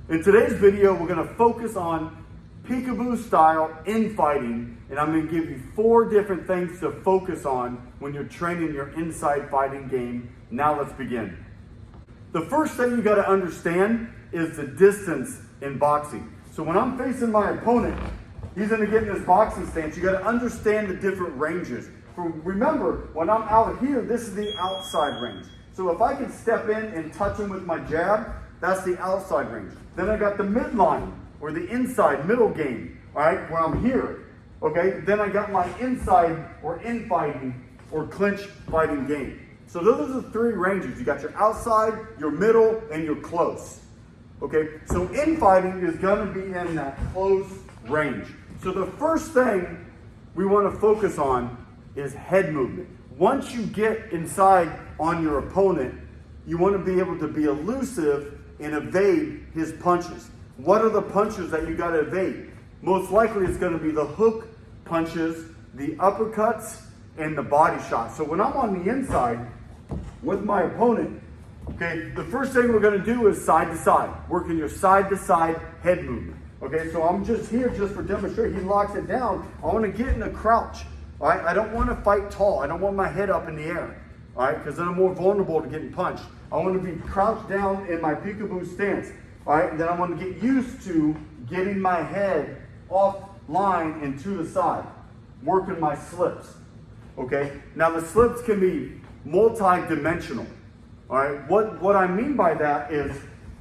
In today's video, we're going to focus on Peekaboo style infighting, and I'm going to give you 4 different things to focus on when you're training your inside fighting game. Now let's begin. The first thing you got to understand is the distance in boxing. So when I'm facing my opponent, he's going to get in his boxing stance. You got to understand the different ranges. Remember, when I'm out here, this is the outside range. So if I can step in and touch him with my jab, that's the outside range. Then I got the midline, or the inside middle game, all right, where I'm here, okay? Then I got my inside, or infighting, or clinch fighting game. So those are the 3 ranges. You got your outside, your middle, and your close, okay? So infighting is gonna be in that close range. So the first thing we wanna focus on is head movement. Once you get inside on your opponent, you wanna be able to be elusive and evade his punches. What are the punches that you got to evade? Most likely it's going to be the hook punches, the uppercuts, and the body shots. So when I'm on the inside with my opponent, okay, the first thing we're going to do is side to side, working your side to side head movement. Okay, so I'm just here just for demonstration. He locks it down. I want to get in a crouch. All right, I don't want to fight tall. I don't want my head up in the air. All right, because then I'm more vulnerable to getting punched. I want to be crouched down in my peekaboo stance. All right, and then I want to get used to getting my head off line and to the side, working my slips. Okay, now the slips can be multi-dimensional. All right, what I mean by that is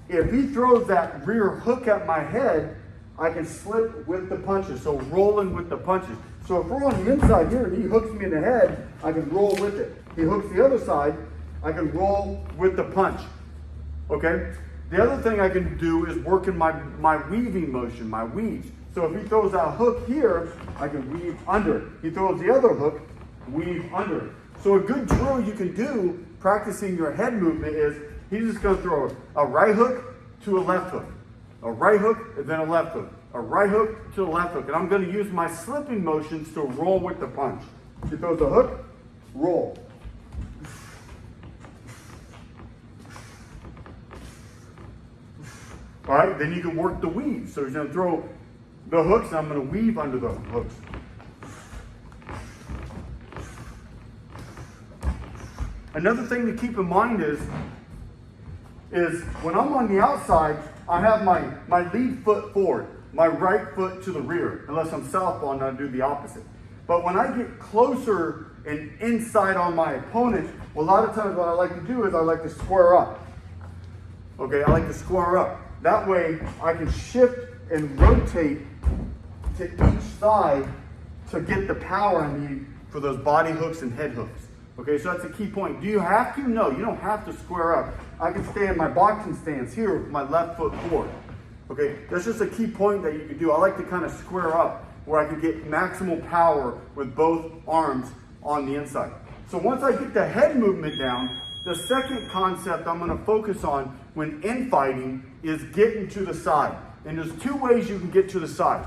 if he throws that rear hook at my head, I can slip with the punches, so rolling with the punches. So if we're on the inside here and he hooks me in the head, I can roll with it. He hooks the other side, I can roll with the punch, okay? The other thing I can do is work in my weaving motion, my weaves. So if he throws that hook here, I can weave under it. He throws the other hook, weave under it. So a good drill you can do practicing your head movement is he's just gonna throw a right hook to a left hook, a right hook and then a left hook, a right hook to the left hook. And I'm gonna use my slipping motions to roll with the punch. He throws a hook, roll. All right, then you can work the weave. So he's gonna throw the hooks, and I'm gonna weave under the hooks. Another thing to keep in mind is when I'm on the outside, I have my lead foot forward, my right foot to the rear, unless I'm southpaw and I do the opposite. But when I get closer and inside on my opponent, well, a lot of times what I like to do is I like to square up. Okay, I like to square up. That way I can shift and rotate to each side to get the power I need for those body hooks and head hooks. Okay, so that's a key point. Do you have to? No, you don't have to square up. I can stay in my boxing stance here with my left foot forward. Okay, that's just a key point that you can do. I like to kind of square up where I can get maximal power with both arms on the inside. So once I get the head movement down, the second concept I'm going to focus on when infighting is getting to the side. And there's 2 ways you can get to the side.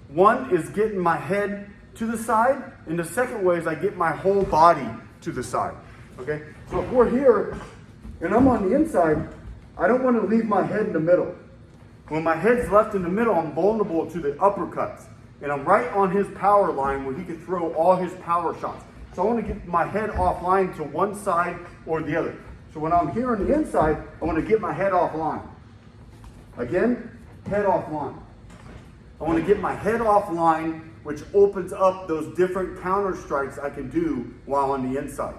One is getting my head to the side, and the second way is I get my whole body to the side. Okay? So if we're here and I'm on the inside, I don't want to leave my head in the middle. When my head's left in the middle, I'm vulnerable to the uppercuts. And I'm right on his power line where he can throw all his power shots. So I want to get my head offline to one side or the other. So when I'm here on the inside, I want to get my head offline. Again, head offline. I want to get my head offline, which opens up those different counter strikes I can do while on the inside.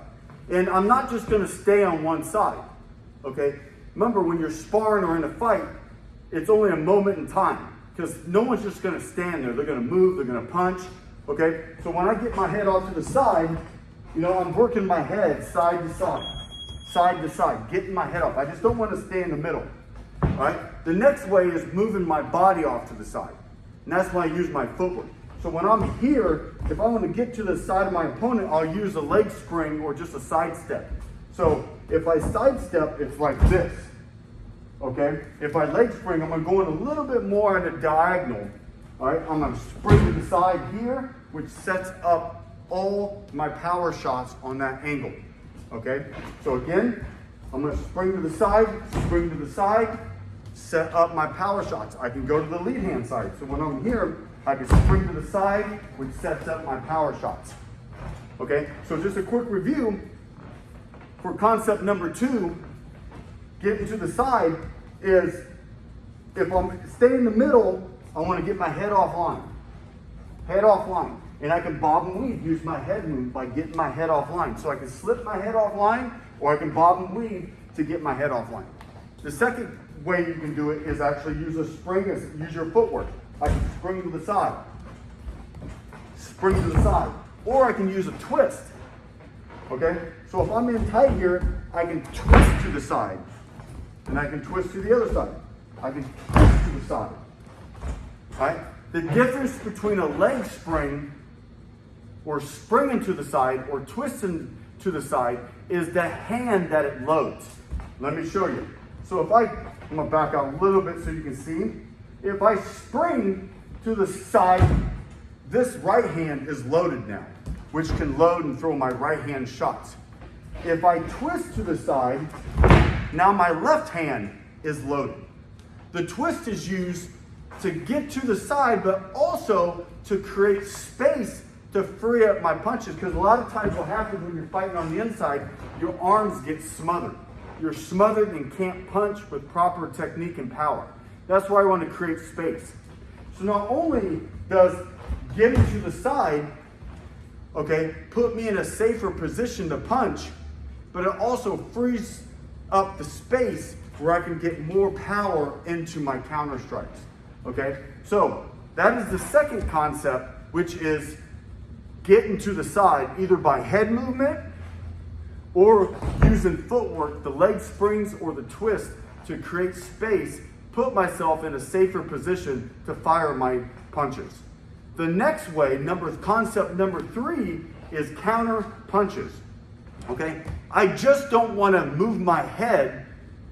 And I'm not just going to stay on one side. Okay? Remember, when you're sparring or in a fight, it's only a moment in time because no one's just going to stand there. They're going to move, they're going to punch. Okay, so when I get my head off to the side, you know, I'm working my head side to side, getting my head off. I just don't want to stay in the middle, all right? The next way is moving my body off to the side, and that's why I use my footwork. So when I'm here, if I want to get to the side of my opponent, I'll use a leg spring or just a side step. So if I sidestep, it's like this, okay? If I leg spring, I'm going to go in a little bit more at a diagonal. All right, I'm going to spring to the side here, which sets up all my power shots on that angle. Okay, so again, I'm going to spring to the side, set up my power shots. I can go to the lead hand side. So when I'm here, I can spring to the side, which sets up my power shots. Okay, so just a quick review for concept number 2, getting to the side is if I'm staying in the middle, I want to get my head off line. Head off line. And I can bob and weave, use my head move by getting my head off line. So I can slip my head off line, or I can bob and weave to get my head off line. The second way you can do it is actually use a spring, use your footwork. I can spring to the side. Spring to the side. Or I can use a twist. Okay? So if I'm in tight here, I can twist to the side. And I can twist to the other side. I can twist to the side. Right? The difference between a leg spring or springing to the side or twisting to the side is the hand that it loads. Let me show you. So if I'm going to back out a little bit so you can see. If I spring to the side, this right hand is loaded now, which can load and throw my right hand shots. If I twist to the side, now my left hand is loaded. The twist is used to get to the side, but also to create space to free up my punches. Because a lot of times what happens when you're fighting on the inside, your arms get smothered. You're smothered and can't punch with proper technique and power. That's why I want to create space. So not only does getting to the side, okay, put me in a safer position to punch, but it also frees up the space where I can get more power into my counter strikes. Okay, so that is the second concept, which is getting to the side either by head movement or using footwork, the leg springs or the twist to create space, put myself in a safer position to fire my punches. The next way, concept number 3 is counter punches. Okay, I just don't want to move my head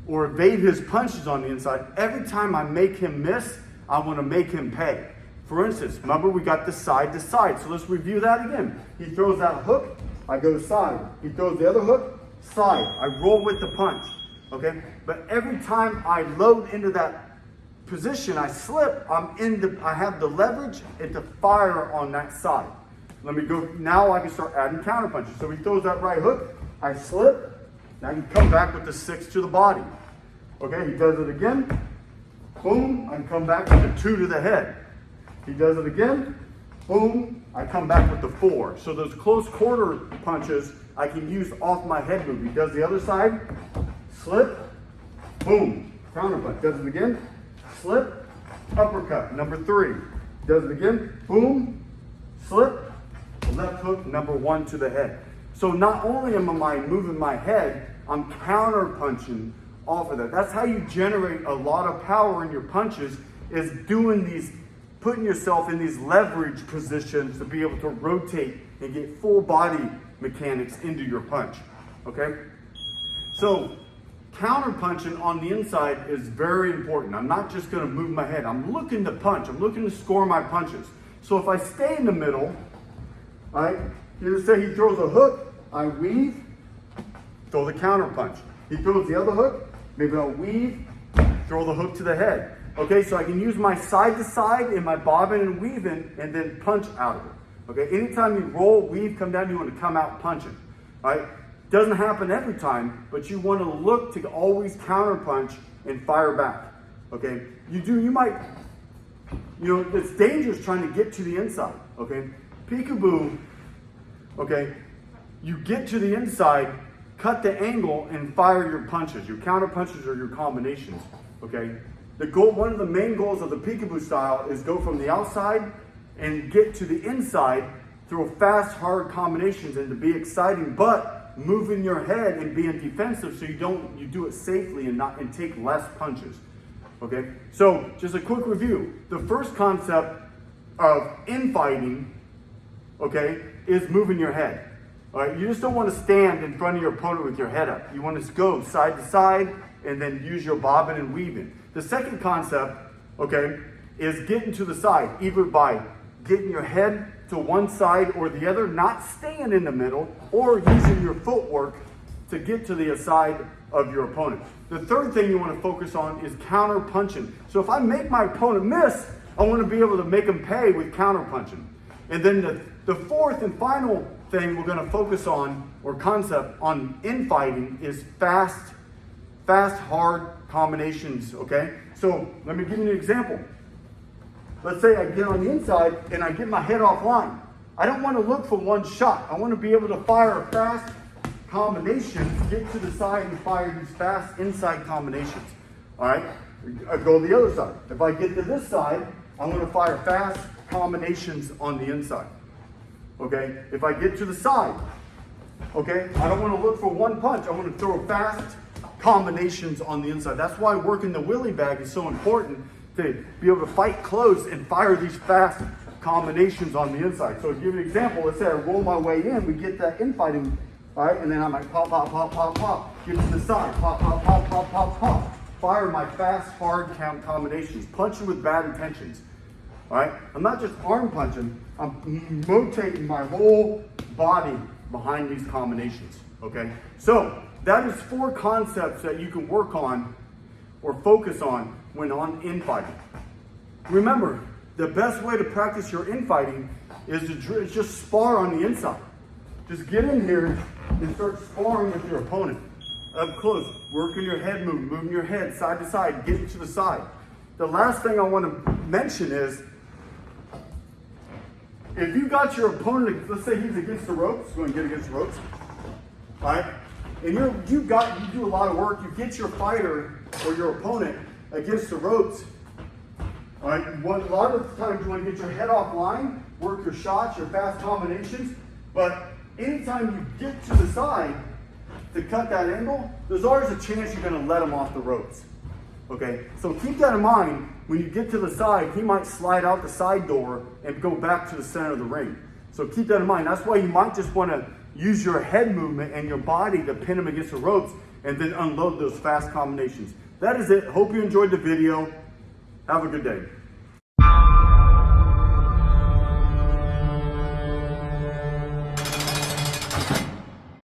or evade his punches on the inside. Every time I make him miss, I want to make him pay. For instance, remember we got the side to side. So let's review that again. He throws that hook, I go side. He throws the other hook, side. I roll with the punch. Okay? But every time I load into that position, I slip, I have the leverage and to fire on that side. Let me go, now I can start adding counter punches. So he throws that right hook, I slip, now I can come back with the 6 to the body. Okay, he does it again, boom, I can come back with the 2 to the head. He does it again, boom, I come back with the 4. So those close quarter punches I can use off my head move. He does the other side, slip, boom, counter punch. Does it again, slip, uppercut, number 3. Does it again, boom, slip, left hook, number 1 to the head. So not only am I moving my head, I'm counter punching off of that. That's how you generate a lot of power in your punches, is doing these, putting yourself in these leverage positions to be able to rotate and get full body mechanics into your punch. Okay? So counter punching on the inside is very important. I'm not just going to move my head. I'm looking to punch. I'm looking to score my punches. So if I stay in the middle, all right, you say he throws a hook, I weave, throw the counter punch. He throws the other hook, maybe I'll weave, throw the hook to the head. Okay, so I can use my side to side in my bobbing and weaving and then punch out of it. Okay, anytime you roll, weave, come down, you want to come out punching. All right, doesn't happen every time, but you want to look to always counter punch and fire back. Okay, you might, it's dangerous trying to get to the inside. Okay, Peekaboo, okay, you get to the inside, cut the angle, and fire your punches, your counter punches or your combinations, okay? One of the main goals of the Peekaboo style is go from the outside and get to the inside, throw fast, hard combinations and to be exciting, but moving your head and being defensive so you do it safely and take less punches, okay? So just a quick review. The first concept of infighting, okay, is moving your head. All right, you just don't want to stand in front of your opponent with your head up. You want to go side to side and then use your bobbing and weaving. The second concept, okay, is getting to the side, either by getting your head to one side or the other, not staying in the middle, or using your footwork to get to the side of your opponent. The third thing you want to focus on is counter punching. So if I make my opponent miss, I want to be able to make them pay with counter punching. And then the fourth and final thing we're going to focus on, or concept on infighting, is fast, hard combinations, okay? So let me give you an example. Let's say I get on the inside and I get my head offline. I don't want to look for one shot. I want to be able to fire a fast combination, get to the side and fire these fast inside combinations. All right, I go to the other side. If I get to this side, I'm going to fire fast combinations on the inside. Okay, if I get to the side, okay, I don't want to look for one punch. I want to throw fast combinations on the inside. That's why working the willy bag is so important, to be able to fight close and fire these fast combinations on the inside. So to give you an example, let's say I roll my way in, we get that infighting, all right, and then I'm like pop, pop, pop, pop, pop, get to the side, pop, pop, pop, pop, pop, pop. Fire my fast, hard count combinations, punching with bad intentions. All right, I'm not just arm punching, I'm rotating my whole body behind these combinations, okay? So that is 4 concepts that you can work on or focus on when on infighting. Remember, the best way to practice your infighting is to just spar on the inside. Just get in here and start sparring with your opponent. Up close, working your head movement, moving your head side to side, getting to the side. The last thing I want to mention is, if you got your opponent, let's say he's against the ropes, go and get against the ropes, all right? And you do a lot of work, you get your fighter or your opponent against the ropes, all right? A lot of times you want to get your head offline, work your shots, your fast combinations, but anytime you get to the side to cut that angle, there's always a chance you're going to let him off the ropes. Okay, so keep that in mind. When you get to the side, he might slide out the side door and go back to the center of the ring. So keep that in mind. That's why you might just want to use your head movement and your body to pin him against the ropes and then unload those fast combinations. That is it. Hope you enjoyed the video. Have a good day.